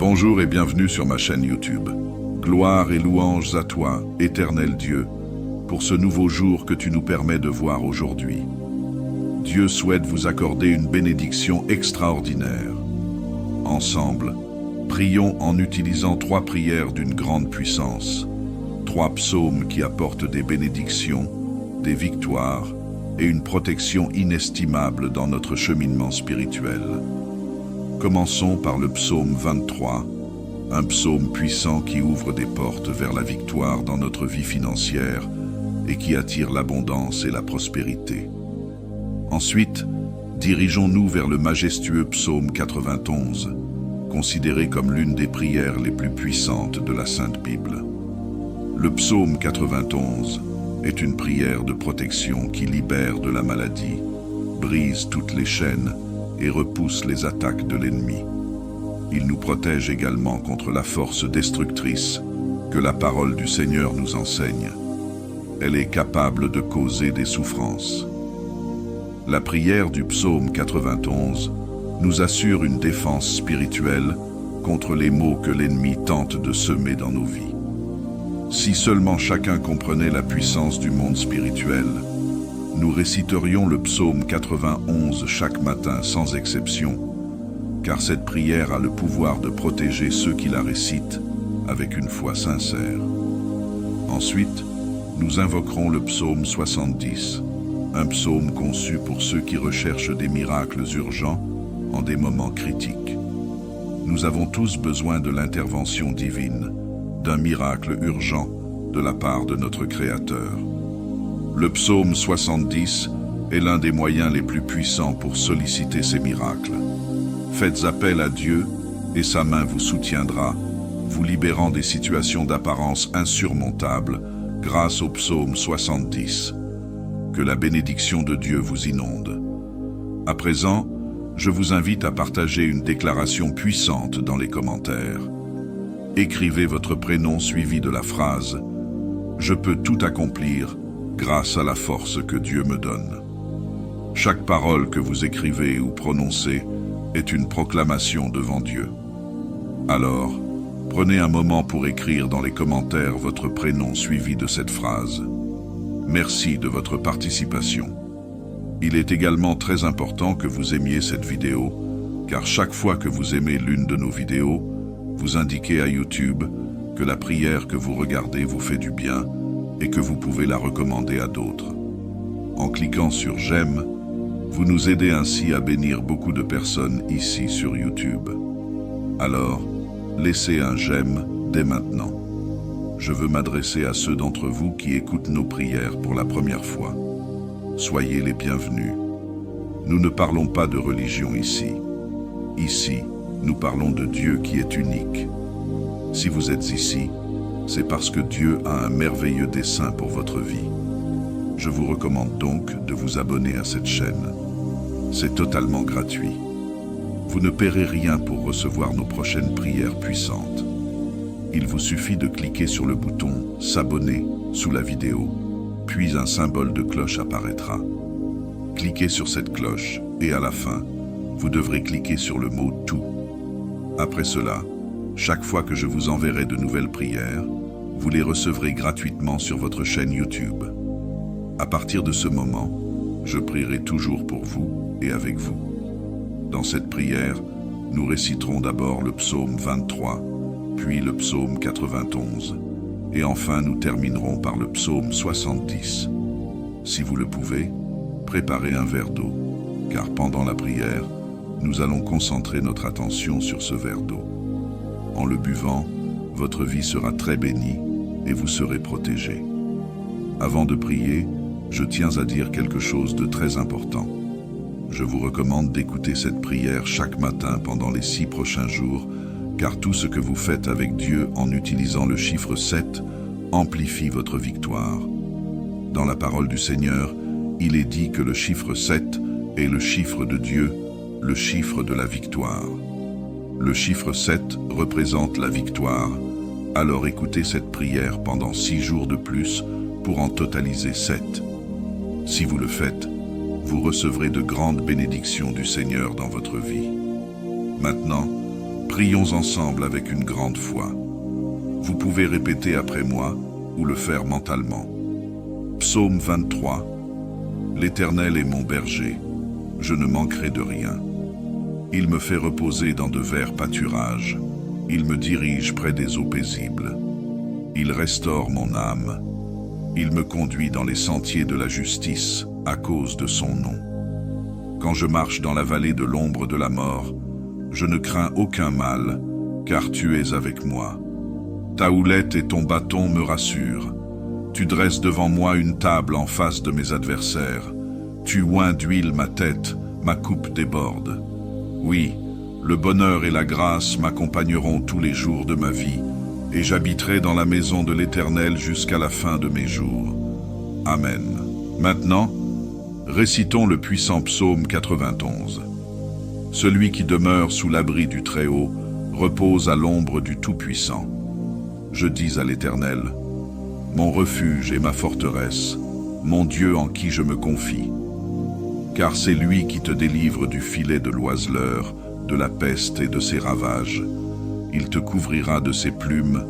Bonjour et bienvenue sur ma chaîne YouTube. Gloire et louanges à toi, éternel Dieu, pour ce nouveau jour que tu nous permets de voir aujourd'hui. Dieu souhaite vous accorder une bénédiction extraordinaire. Ensemble, prions en utilisant 3 prières d'une grande puissance, 3 psaumes qui apportent des bénédictions, des victoires et une protection inestimable dans notre cheminement spirituel. Commençons par le psaume 23, un psaume puissant qui ouvre des portes vers la victoire dans notre vie financière et qui attire l'abondance et la prospérité. Ensuite, dirigeons-nous vers le majestueux psaume 91, considéré comme l'une des prières les plus puissantes de la Sainte Bible. Le psaume 91 est une prière de protection qui libère de la maladie, brise toutes les chaînes et repousse les attaques de l'ennemi. Il nous protège également contre la force destructrice que la parole du Seigneur nous enseigne. Elle est capable de causer des souffrances. La prière du psaume 91 nous assure une défense spirituelle contre les maux que l'ennemi tente de semer dans nos vies. Si seulement chacun comprenait la puissance du monde spirituel, nous réciterions le psaume 91 chaque matin sans exception, car cette prière a le pouvoir de protéger ceux qui la récitent avec une foi sincère. Ensuite, nous invoquerons le psaume 70, un psaume conçu pour ceux qui recherchent des miracles urgents en des moments critiques. Nous avons tous besoin de l'intervention divine, d'un miracle urgent de la part de notre Créateur. Le psaume 70 est l'un des moyens les plus puissants pour solliciter ces miracles. Faites appel à Dieu et sa main vous soutiendra, vous libérant des situations d'apparence insurmontables grâce au psaume 70. Que la bénédiction de Dieu vous inonde. À présent, je vous invite à partager une déclaration puissante dans les commentaires. Écrivez votre prénom suivi de la phrase « Je peux tout accomplir grâce à la force que Dieu me donne ». Chaque parole que vous écrivez ou prononcez est une proclamation devant Dieu. Alors, prenez un moment pour écrire dans les commentaires votre prénom suivi de cette phrase. Merci de votre participation. Il est également très important que vous aimiez cette vidéo, car chaque fois que vous aimez l'une de nos vidéos, vous indiquez à YouTube que la prière que vous regardez vous fait du bien et que vous pouvez la recommander à d'autres. En cliquant sur « J'aime », vous nous aidez ainsi à bénir beaucoup de personnes ici sur YouTube. Alors, laissez un « J'aime » dès maintenant. Je veux m'adresser à ceux d'entre vous qui écoutent nos prières pour la première fois. Soyez les bienvenus. Nous ne parlons pas de religion ici. Ici, nous parlons de Dieu qui est unique. Si vous êtes ici, c'est parce que Dieu a un merveilleux dessein pour votre vie. Je vous recommande donc de vous abonner à cette chaîne. C'est totalement gratuit. Vous ne paierez rien pour recevoir nos prochaines prières puissantes. Il vous suffit de cliquer sur le bouton « S'abonner » sous la vidéo, puis un symbole de cloche apparaîtra. Cliquez sur cette cloche et à la fin, vous devrez cliquer sur le mot « Tout ». Après cela, chaque fois que je vous enverrai de nouvelles prières, vous les recevrez gratuitement sur votre chaîne YouTube. À partir de ce moment, je prierai toujours pour vous et avec vous. Dans cette prière, nous réciterons d'abord le psaume 23, puis le psaume 91, et enfin nous terminerons par le psaume 70. Si vous le pouvez, préparez un verre d'eau, car pendant la prière, nous allons concentrer notre attention sur ce verre d'eau. En le buvant, votre vie sera très bénie et vous serez protégé. Avant de prier, je tiens à dire quelque chose de très important. Je vous recommande d'écouter cette prière chaque matin pendant les 6 prochains jours, car tout ce que vous faites avec Dieu en utilisant le chiffre 7 amplifie votre victoire. Dans la parole du Seigneur, il est dit que le chiffre 7 est le chiffre de Dieu, le chiffre de la victoire. Le chiffre 7 représente la victoire, alors écoutez cette prière pendant 6 jours de plus pour en totaliser 7. Si vous le faites, vous recevrez de grandes bénédictions du Seigneur dans votre vie. Maintenant, Prions ensemble avec une grande foi. Vous pouvez répéter après moi ou le faire mentalement. Psaume 23. L'Éternel est mon berger, je ne manquerai de rien. Il me fait reposer dans de verts pâturages, il me dirige près des eaux paisibles. Il restaure mon âme, il me conduit dans les sentiers de la justice à cause de son nom. Quand je marche dans la vallée de l'ombre de la mort, je ne crains aucun mal, car tu es avec moi. Ta houlette et ton bâton me rassurent. Tu dresses devant moi une table en face de mes adversaires. Tu oins d'huile ma tête, ma coupe déborde. Oui, le bonheur et la grâce m'accompagneront tous les jours de ma vie, et j'habiterai dans la maison de l'Éternel jusqu'à la fin de mes jours. Amen. Maintenant, récitons le puissant psaume 91. Celui qui demeure sous l'abri du Très-Haut repose à l'ombre du Tout-Puissant. Je dis à l'Éternel, mon refuge et ma forteresse, mon Dieu en qui je me confie. Car c'est lui qui te délivre du filet de l'oiseleur, de la peste et de ses ravages. Il te couvrira de ses plumes,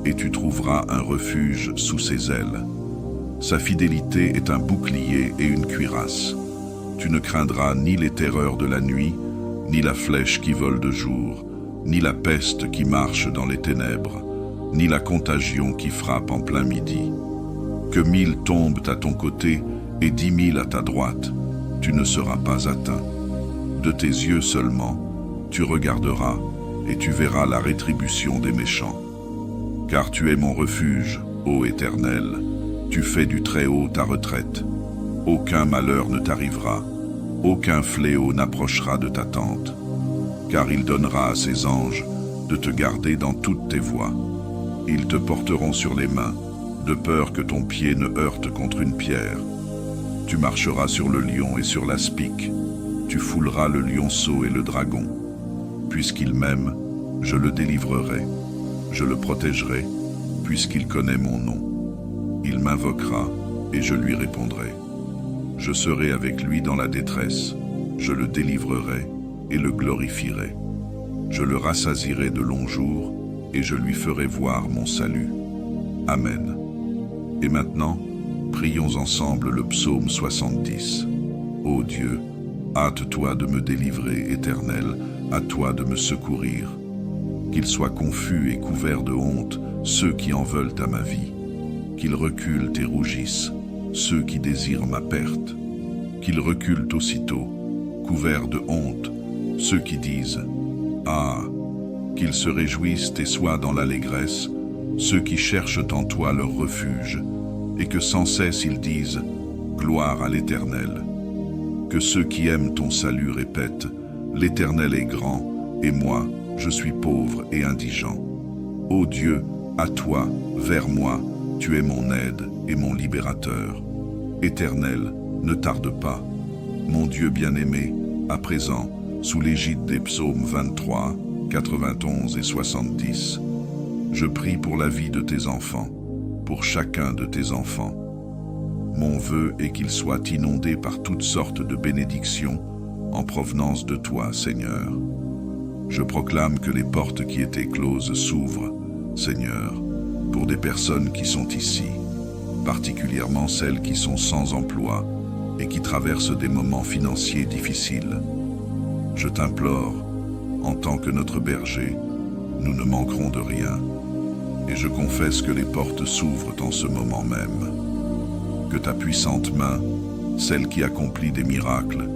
et tu trouveras un refuge sous ses ailes. Sa fidélité est un bouclier et une cuirasse. Tu ne craindras ni les terreurs de la nuit, ni la flèche qui vole de jour, ni la peste qui marche dans les ténèbres, ni la contagion qui frappe en plein midi. Que 1000 tombent à ton côté et 10 000 à ta droite, tu ne seras pas atteint. De tes yeux seulement, tu regarderas et tu verras la rétribution des méchants. Car tu es mon refuge, ô Éternel, tu fais du Très-Haut ta retraite. Aucun malheur ne t'arrivera, aucun fléau n'approchera de ta tente. Car il donnera à ses anges de te garder dans toutes tes voies. Ils te porteront sur les mains, de peur que ton pied ne heurte contre une pierre. Tu marcheras sur le lion et sur l'aspic, tu fouleras le lionceau et le dragon. Puisqu'il m'aime, je le délivrerai, je le protégerai, puisqu'il connaît mon nom. Il m'invoquera et je lui répondrai. Je serai avec lui dans la détresse, je le délivrerai et le glorifierai. Je le rassasierai de longs jours et je lui ferai voir mon salut. Amen. Et maintenant, prions ensemble le psaume 70. Ô Dieu, hâte-toi de me délivrer, Éternel, à toi de me secourir. Qu'ils soient confus et couverts de honte, ceux qui en veulent à ma vie. Qu'ils reculent et rougissent, ceux qui désirent ma perte. Qu'ils reculent aussitôt, couverts de honte, ceux qui disent « Ah !» Qu'ils se réjouissent et soient dans l'allégresse, ceux qui cherchent en toi leur refuge, et que sans cesse ils disent « Gloire à l'Éternel ». Que ceux qui aiment ton salut répètent « L'Éternel est grand, et moi, je suis pauvre et indigent. » Ô Dieu, à toi, vers moi, tu es mon aide et mon libérateur. Éternel, ne tarde pas. Mon Dieu bien-aimé, à présent, sous l'égide des psaumes 23, 91 et 70, je prie pour la vie de tes enfants, pour chacun de tes enfants. Mon vœu est qu'ils soient inondés par toutes sortes de bénédictions en provenance de toi, Seigneur. Je proclame que les portes qui étaient closes s'ouvrent, Seigneur, pour des personnes qui sont ici, particulièrement celles qui sont sans emploi et qui traversent des moments financiers difficiles. Je t'implore, en tant que notre berger, nous ne manquerons de rien, et je confesse que les portes s'ouvrent en ce moment même. Que ta puissante main, celle qui accomplit des miracles,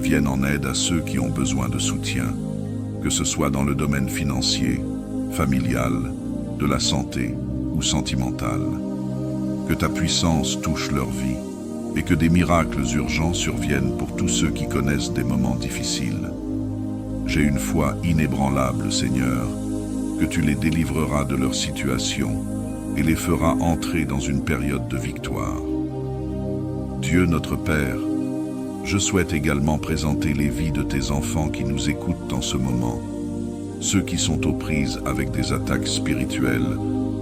vienne en aide à ceux qui ont besoin de soutien, que ce soit dans le domaine financier, familial, de la santé ou sentimental. Que ta puissance touche leur vie et que des miracles urgents surviennent pour tous ceux qui connaissent des moments difficiles. J'ai une foi inébranlable, Seigneur, que tu les délivreras de leur situation et les feras entrer dans une période de victoire. Dieu notre Père, je souhaite également présenter les vies de tes enfants qui nous écoutent en ce moment, ceux qui sont aux prises avec des attaques spirituelles,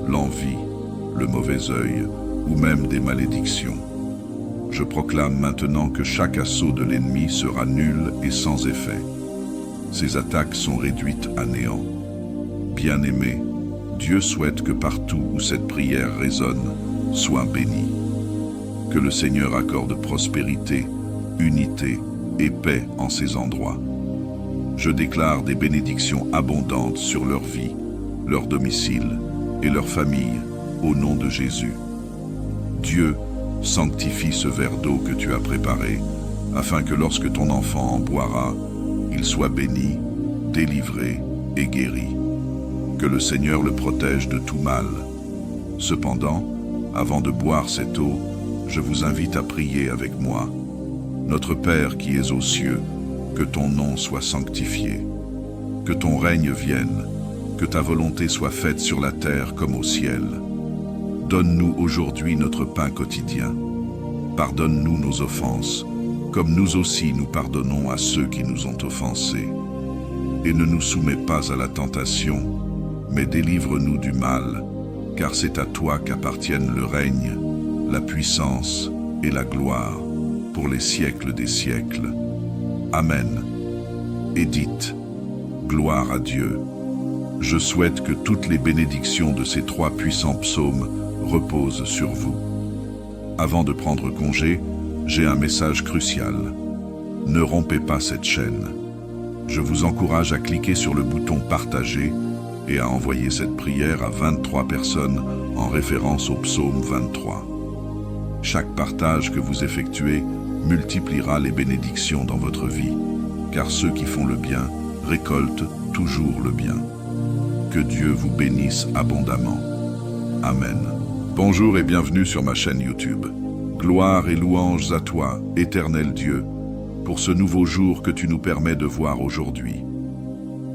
l'envie, le mauvais œil ou même des malédictions. Je proclame maintenant que chaque assaut de l'ennemi sera nul et sans effet. Ces attaques sont réduites à néant. Bien-aimés, Dieu souhaite que partout où cette prière résonne, soit béni. Que le Seigneur accorde prospérité, unité et paix en ces endroits. Je déclare des bénédictions abondantes sur leur vie, leur domicile et leur famille, au nom de Jésus. Dieu, sanctifie ce verre d'eau que tu as préparé, afin que lorsque ton enfant en boira, il soit béni, délivré et guéri. Que le Seigneur le protège de tout mal. Cependant, avant de boire cette eau, je vous invite à prier avec moi. Notre Père qui es aux cieux, que ton nom soit sanctifié. Que ton règne vienne, que ta volonté soit faite sur la terre comme au ciel. Donne-nous aujourd'hui notre pain quotidien. Pardonne-nous nos offenses, comme nous aussi nous pardonnons à ceux qui nous ont offensés. Et ne nous soumets pas à la tentation, mais délivre-nous du mal, car c'est à toi qu'appartiennent le règne, la puissance et la gloire, pour les siècles des siècles. Amen. Et dites, gloire à Dieu. Je souhaite que toutes les bénédictions de ces 3 puissants psaumes reposent sur vous. Avant de prendre congé, j'ai un message crucial. Ne rompez pas cette chaîne. Je vous encourage à cliquer sur le bouton « Partager » et à envoyer cette prière à 23 personnes en référence au psaume 23. Chaque partage que vous effectuez multipliera les bénédictions dans votre vie, car ceux qui font le bien récoltent toujours le bien. Que Dieu vous bénisse abondamment. Amen. Bonjour et bienvenue sur ma chaîne YouTube. Gloire et louanges à toi, éternel Dieu, pour ce nouveau jour que tu nous permets de voir aujourd'hui.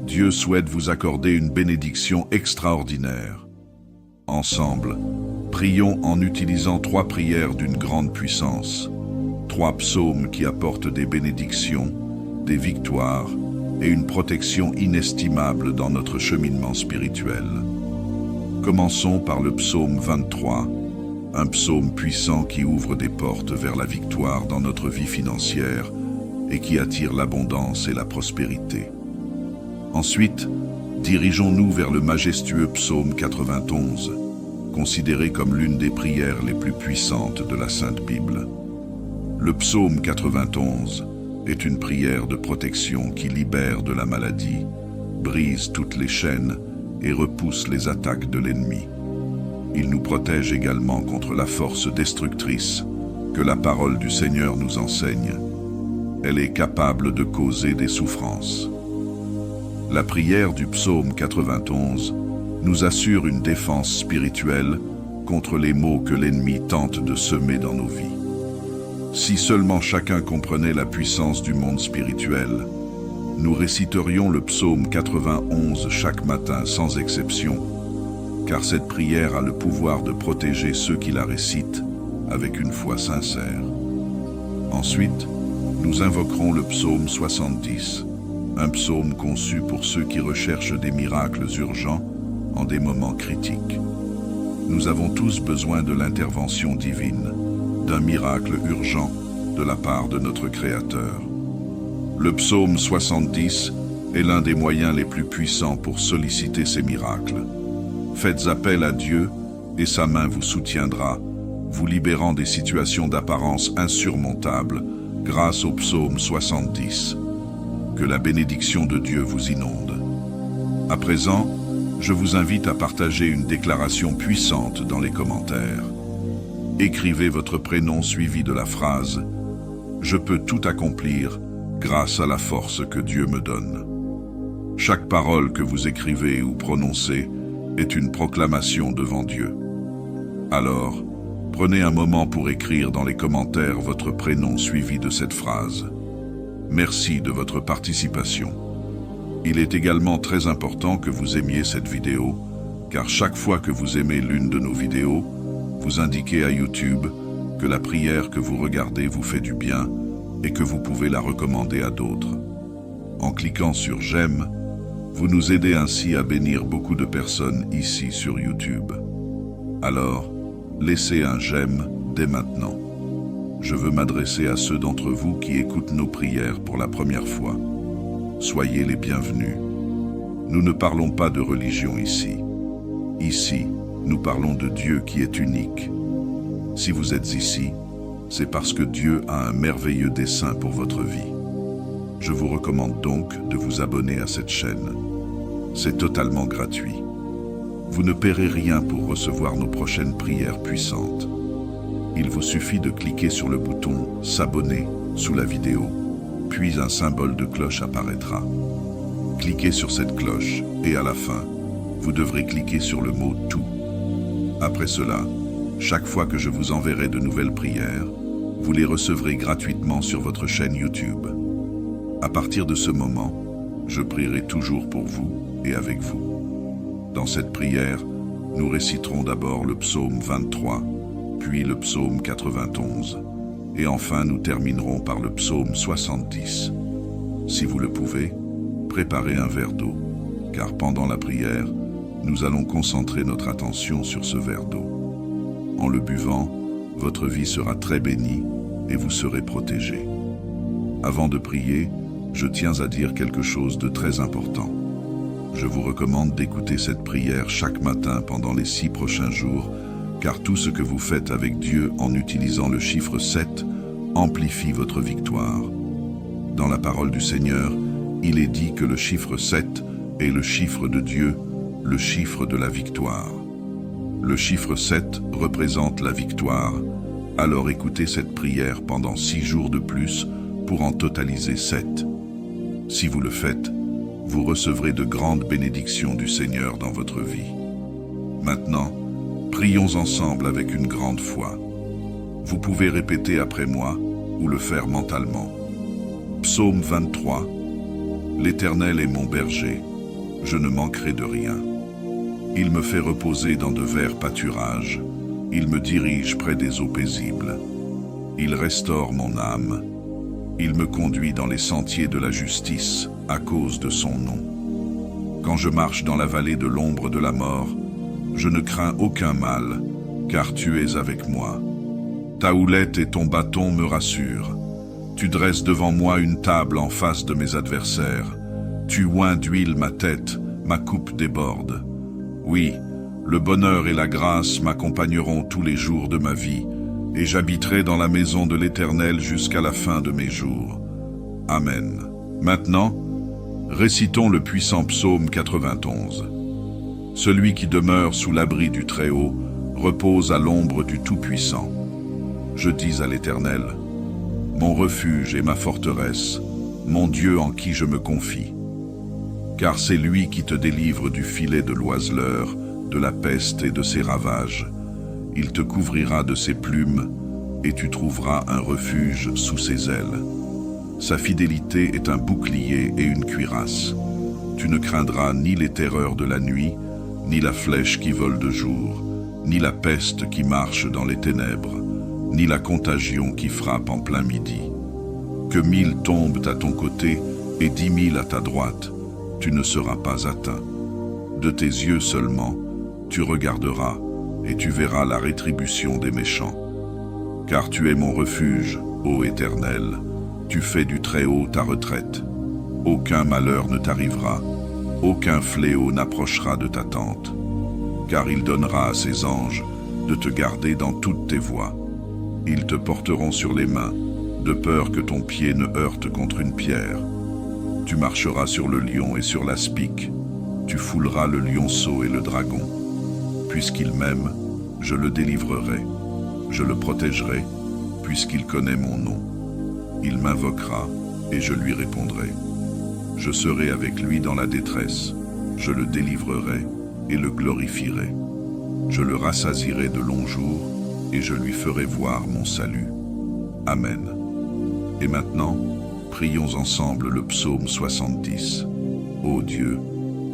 Dieu souhaite vous accorder une bénédiction extraordinaire. Ensemble, prions en utilisant 3 prières d'une grande puissance, 3 psaumes qui apportent des bénédictions, des victoires et une protection inestimable dans notre cheminement spirituel. Commençons par le psaume 23, un psaume puissant qui ouvre des portes vers la victoire dans notre vie financière et qui attire l'abondance et la prospérité. Ensuite, dirigeons-nous vers le majestueux psaume 91, considéré comme l'une des prières les plus puissantes de la Sainte Bible. Le psaume 91 est une prière de protection qui libère de la maladie, brise toutes les chaînes et repousse les attaques de l'ennemi. Il nous protège également contre la force destructrice que la parole du Seigneur nous enseigne. Elle est capable de causer des souffrances. La prière du psaume 91 nous assure une défense spirituelle contre les maux que l'ennemi tente de semer dans nos vies. Si seulement chacun comprenait la puissance du monde spirituel, nous réciterions le psaume 91 chaque matin sans exception, car cette prière a le pouvoir de protéger ceux qui la récitent avec une foi sincère. Ensuite, nous invoquerons le psaume 70, un psaume conçu pour ceux qui recherchent des miracles urgents en des moments critiques. Nous avons tous besoin de l'intervention divine, d'un miracle urgent de la part de notre Créateur. Le psaume 70 est l'un des moyens les plus puissants pour solliciter ces miracles. Faites appel à Dieu et sa main vous soutiendra, vous libérant des situations d'apparence insurmontables grâce au psaume 70. Que la bénédiction de Dieu vous inonde. À présent, je vous invite à partager une déclaration puissante dans les commentaires. Écrivez votre prénom suivi de la phrase « Je peux tout accomplir grâce à la force que Dieu me donne ». Chaque parole que vous écrivez ou prononcez est une proclamation devant Dieu. Alors, prenez un moment pour écrire dans les commentaires votre prénom suivi de cette phrase. Merci de votre participation. Il est également très important que vous aimiez cette vidéo, car chaque fois que vous aimez l'une de nos vidéos, vous indiquez à YouTube que la prière que vous regardez vous fait du bien et que vous pouvez la recommander à d'autres. En cliquant sur « J'aime », vous nous aidez ainsi à bénir beaucoup de personnes ici sur YouTube. Alors, laissez un « J'aime » dès maintenant. Je veux m'adresser à ceux d'entre vous qui écoutent nos prières pour la première fois. Soyez les bienvenus. Nous ne parlons pas de religion ici. Ici, nous parlons de Dieu qui est unique. Si vous êtes ici, c'est parce que Dieu a un merveilleux dessein pour votre vie. Je vous recommande donc de vous abonner à cette chaîne. C'est totalement gratuit. Vous ne paierez rien pour recevoir nos prochaines prières puissantes. Il vous suffit de cliquer sur le bouton « S'abonner » sous la vidéo, puis un symbole de cloche apparaîtra. Cliquez sur cette cloche et à la fin, vous devrez cliquer sur le mot « Tout ». Après cela, chaque fois que je vous enverrai de nouvelles prières, vous les recevrez gratuitement sur votre chaîne YouTube. À partir de ce moment, je prierai toujours pour vous et avec vous. Dans cette prière, nous réciterons d'abord le psaume 23, puis le psaume 91, et enfin nous terminerons par le psaume 70. Si vous le pouvez, préparez un verre d'eau, car pendant la prière, nous allons concentrer notre attention sur ce verre d'eau. En le buvant, votre vie sera très bénie et vous serez protégé. Avant de prier, je tiens à dire quelque chose de très important. Je vous recommande d'écouter cette prière chaque matin pendant les 6 prochains jours, car tout ce que vous faites avec Dieu en utilisant le chiffre 7 amplifie votre victoire. Dans la parole du Seigneur, il est dit que le chiffre 7 est le chiffre de Dieu, le chiffre de la victoire. Le chiffre 7 représente la victoire, alors écoutez cette prière pendant 6 jours de plus pour en totaliser 7. Si vous le faites, vous recevrez de grandes bénédictions du Seigneur dans votre vie. Maintenant, prions ensemble avec une grande foi. Vous pouvez répéter après moi ou le faire mentalement. Psaume 23. L'Éternel est mon berger, je ne manquerai de rien. Il me fait reposer dans de verts pâturages, il me dirige près des eaux paisibles. Il restaure mon âme, il me conduit dans les sentiers de la justice à cause de son nom. Quand je marche dans la vallée de l'ombre de la mort, je ne crains aucun mal, car tu es avec moi. Ta houlette et ton bâton me rassurent. Tu dresses devant moi une table en face de mes adversaires. Tu oins d'huile ma tête, ma coupe déborde. Oui, le bonheur et la grâce m'accompagneront tous les jours de ma vie, et j'habiterai dans la maison de l'Éternel jusqu'à la fin de mes jours. Amen. Maintenant, récitons le puissant psaume 91. Celui qui demeure sous l'abri du Très-Haut repose à l'ombre du Tout-Puissant. Je dis à l'Éternel, mon refuge et ma forteresse, mon Dieu en qui je me confie. Car c'est lui qui te délivre du filet de l'oiseleur, de la peste et de ses ravages. Il te couvrira de ses plumes, et tu trouveras un refuge sous ses ailes. Sa fidélité est un bouclier et une cuirasse. Tu ne craindras ni les terreurs de la nuit, ni la flèche qui vole de jour, ni la peste qui marche dans les ténèbres, ni la contagion qui frappe en plein midi. Que 1000 tombent à ton côté et 10 000 à ta droite, tu ne seras pas atteint. De tes yeux seulement, tu regarderas et tu verras la rétribution des méchants. Car tu es mon refuge, ô Éternel, tu fais du Très-Haut ta retraite. Aucun malheur ne t'arrivera, aucun fléau n'approchera de ta tente. Car il donnera à ses anges de te garder dans toutes tes voies. Ils te porteront sur les mains, de peur que ton pied ne heurte contre une pierre. Tu marcheras sur le lion et sur l'aspic. Tu fouleras le lionceau et le dragon. Puisqu'il m'aime, je le délivrerai. Je le protégerai, puisqu'il connaît mon nom. Il m'invoquera, et je lui répondrai. Je serai avec lui dans la détresse. Je le délivrerai et le glorifierai. Je le rassasierai de longs jours, et je lui ferai voir mon salut. Amen. Et maintenant, prions ensemble le psaume 70. Ô Dieu,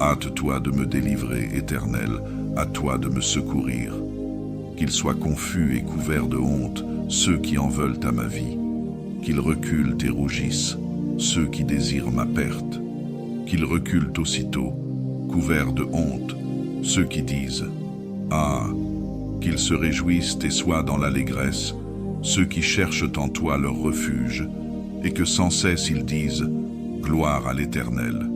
hâte-toi de me délivrer, Éternel, à toi de me secourir. Qu'ils soient confus et couverts de honte, ceux qui en veulent à ma vie. Qu'ils reculent et rougissent, ceux qui désirent ma perte. Qu'ils reculent aussitôt, couverts de honte, ceux qui disent « Ah !» Qu'ils se réjouissent et soient dans l'allégresse, ceux qui cherchent en toi leur refuge, et que sans cesse ils disent « Gloire à l'Éternel ».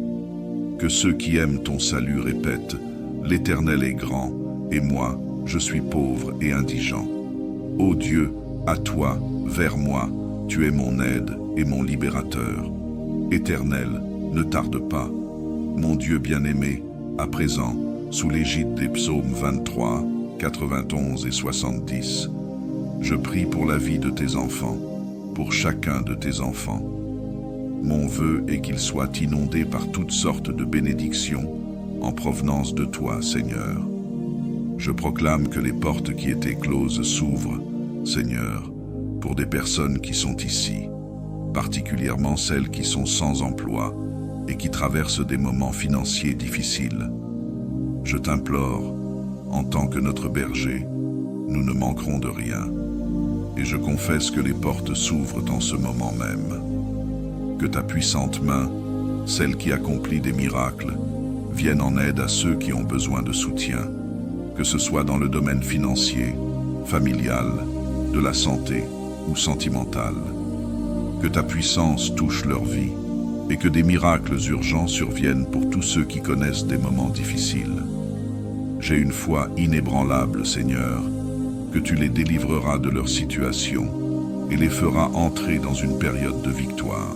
Que Que ceux qui aiment ton salut répètent, l'Éternel est grand, et moi, je suis pauvre et indigent. Ô Dieu, à toi, vers moi, tu es mon aide et mon libérateur. Éternel, ne tarde pas. Mon Dieu bien-aimé, à présent, sous l'égide des psaumes 23, 91 et 70, je prie pour la vie de tes enfants, pour chacun de tes enfants. Mon vœu est qu'ils soient inondés par toutes sortes de bénédictions en provenance de toi, Seigneur. Je proclame que les portes qui étaient closes s'ouvrent, Seigneur, pour des personnes qui sont ici, particulièrement celles qui sont sans emploi et qui traversent des moments financiers difficiles. Je t'implore, en tant que notre berger, nous ne manquerons de rien, et je confesse que les portes s'ouvrent en ce moment même. Que ta puissante main, celle qui accomplit des miracles, vienne en aide à ceux qui ont besoin de soutien, que ce soit dans le domaine financier, familial, de la santé ou sentimental. Que ta puissance touche leur vie et que des miracles urgents surviennent pour tous ceux qui connaissent des moments difficiles. J'ai une foi inébranlable, Seigneur, que tu les délivreras de leur situation et les feras entrer dans une période de victoire.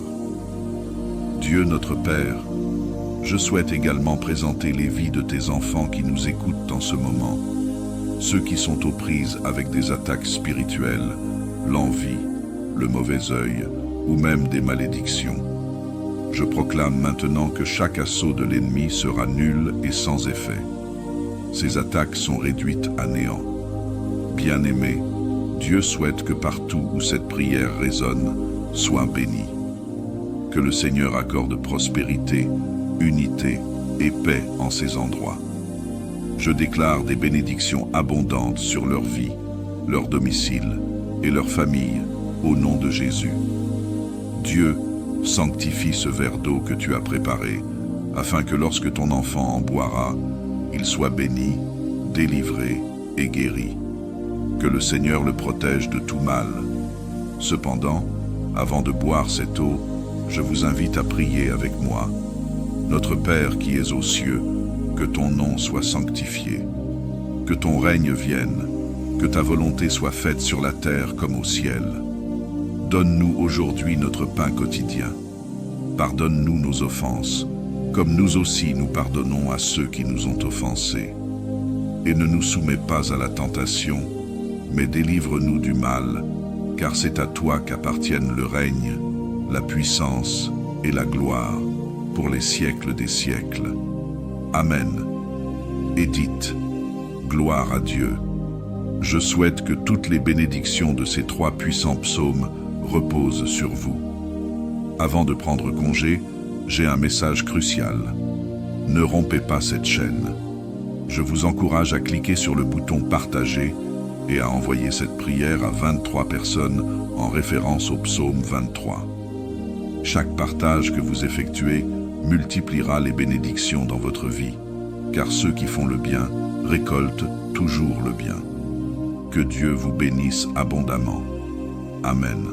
Dieu notre Père, je souhaite également présenter les vies de tes enfants qui nous écoutent en ce moment, ceux qui sont aux prises avec des attaques spirituelles, l'envie, le mauvais œil ou même des malédictions. Je proclame maintenant que chaque assaut de l'ennemi sera nul et sans effet. Ces attaques sont réduites à néant. Bien-aimé, Dieu souhaite que partout où cette prière résonne, soit béni. Que le Seigneur accorde prospérité, unité et paix en ces endroits. Je déclare des bénédictions abondantes sur leur vie, leur domicile et leur famille, au nom de Jésus. Dieu, sanctifie ce verre d'eau que tu as préparé, afin que lorsque ton enfant en boira, il soit béni, délivré et guéri. Que le Seigneur le protège de tout mal. Cependant, avant de boire cette eau, je vous invite à prier avec moi. Notre Père qui es aux cieux, que ton nom soit sanctifié. Que ton règne vienne, que ta volonté soit faite sur la terre comme au ciel. Donne-nous aujourd'hui notre pain quotidien. Pardonne-nous nos offenses, comme nous aussi nous pardonnons à ceux qui nous ont offensés. Et ne nous soumets pas à la tentation, mais délivre-nous du mal, car c'est à toi qu'appartiennent le règne, la puissance et la gloire, pour les siècles des siècles. Amen. Et dites, gloire à Dieu. Je souhaite que toutes les bénédictions de ces 3 puissants psaumes reposent sur vous. Avant de prendre congé, j'ai un message crucial. Ne rompez pas cette chaîne. Je vous encourage à cliquer sur le bouton partager et à envoyer cette prière à 23 personnes en référence au psaume 23. Chaque partage que vous effectuez multipliera les bénédictions dans votre vie, car ceux qui font le bien récoltent toujours le bien. Que Dieu vous bénisse abondamment. Amen.